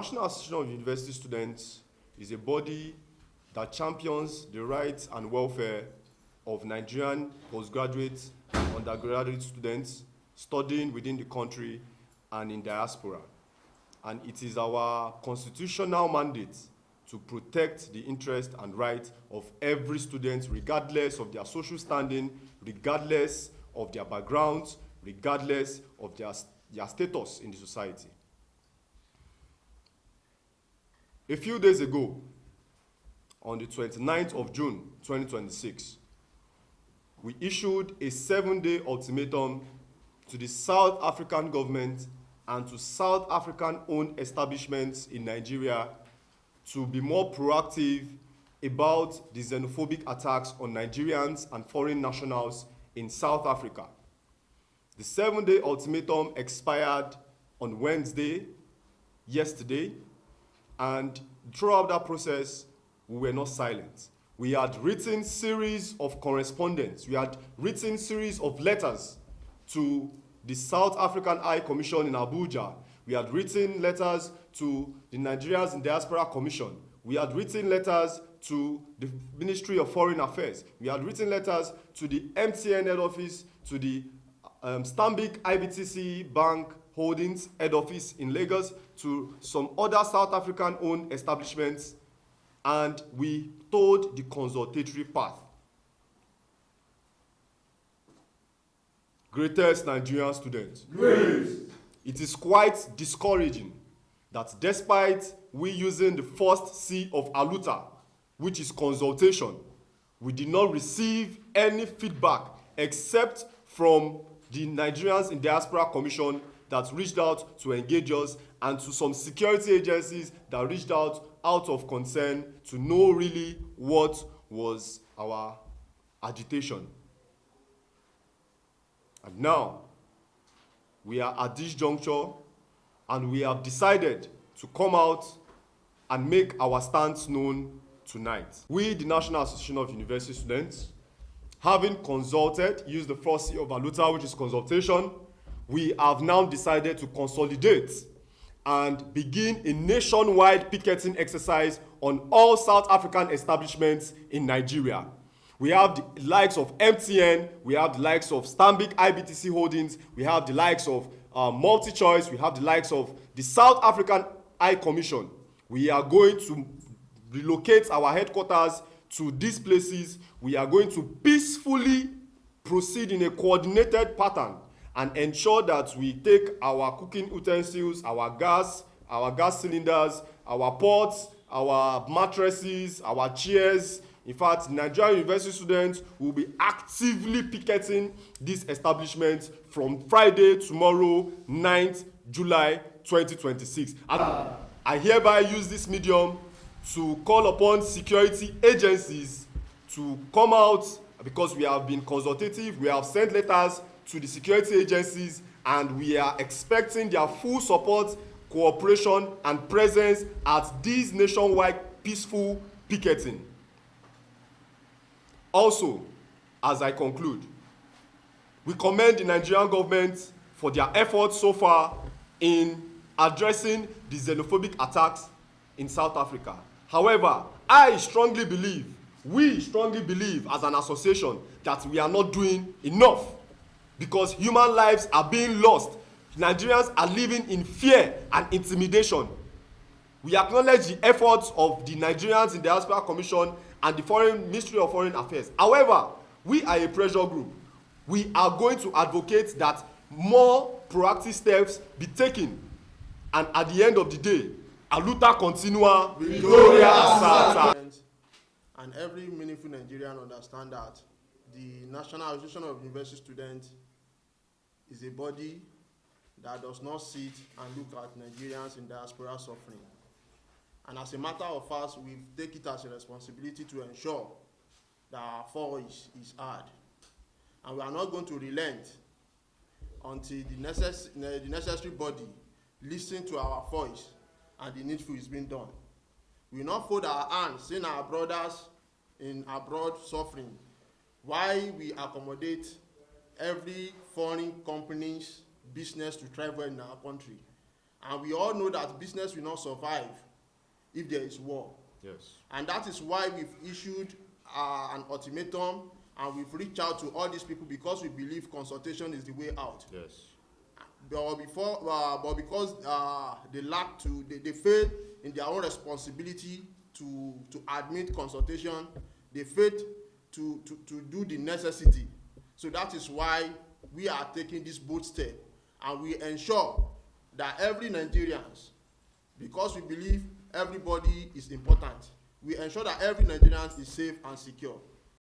National Association of University Students is a body that champions the rights and welfare of Nigerian postgraduate and undergraduate students studying within the country and in diaspora. And it is our constitutional mandate to protect the interest and rights of every student, regardless of their social standing, regardless of their backgrounds, regardless of their status in the society. A few days ago, on the 29th of June 2026, we issued a 7-day ultimatum to the South African government and to South African-owned establishments in Nigeria to be more proactive about the xenophobic attacks on Nigerians and foreign nationals in South Africa. The 7-day ultimatum expired on Wednesday, yesterday, and throughout that process, we were not silent. We had written series of correspondence. We had written series of letters to the South African High Commission in Abuja. We had written letters to the Nigerians in Diaspora Commission. We had written letters to the Ministry of Foreign Affairs. We had written letters to the MTN head office, to the Stanbic IBTC Bank Holdings head office in Lagos, to some other South African-owned establishments, and we told the consultatory path. Greatest Nigerian students. Great. It is quite discouraging that despite we using the first C of ALUTA, which is consultation, we did not receive any feedback except from the Nigerians in Diaspora Commission that reached out to engage us, and to some security agencies that reached out of concern to know really what was our agitation. And now, we are at this juncture and we have decided to come out and make our stance known tonight. We, the National Association of University Students, having consulted, used the first C of ALUTA, which is consultation, we have now decided to consolidate and begin a nationwide picketing exercise on all South African establishments in Nigeria. We have the likes of MTN, we have the likes of Stanbic IBTC Holdings, we have the likes of MultiChoice, we have the likes of the South African High Commission. We are going to relocate our headquarters to these places. We are going to peacefully proceed in a coordinated pattern and ensure that we take our cooking utensils, our gas cylinders, our pots, our mattresses, our chairs. In fact, Nigerian university students will be actively picketing these establishments from Friday, tomorrow, 9th July 2026. And I hereby use this medium to call upon security agencies to come out, because we have been consultative, we have sent letters to the security agencies, and we are expecting their full support, cooperation, and presence at this nationwide peaceful picketing. Also, as I conclude, we commend the Nigerian government for their efforts so far in addressing the xenophobic attacks in South Africa. However, we strongly believe as an association that we are not doing enough, because human lives are being lost. Nigerians are living in fear and intimidation. We acknowledge the efforts of the Nigerians in the Diaspora Commission and the Ministry of Foreign Affairs. However, we are a pressure group. We are going to advocate that more proactive steps be taken. And at the end of the day, ALUTA continua, Victoria Asata. And every meaningful Nigerian understand that the National Association of University Students is a body that does not sit and look at Nigerians in diaspora suffering. And as a matter of fact, we take it as a responsibility to ensure that our voice is heard. And we are not going to relent until the necessary body listens to our voice and the needful is being done. We will not fold our hands, seeing our brothers in abroad suffering, while we accommodate every foreign company's business to thrive well in our country. And we all know that business will not survive if there is war. Yes. And that is why we've issued an ultimatum, and we've reached out to all these people because we believe consultation is the way out. Yes. But because they failed in their own responsibility to admit consultation, they failed to do the necessity. So that is why we are taking this bold step, and we ensure that every Nigerians, because we believe everybody is important, we ensure that every Nigerian is safe and secure.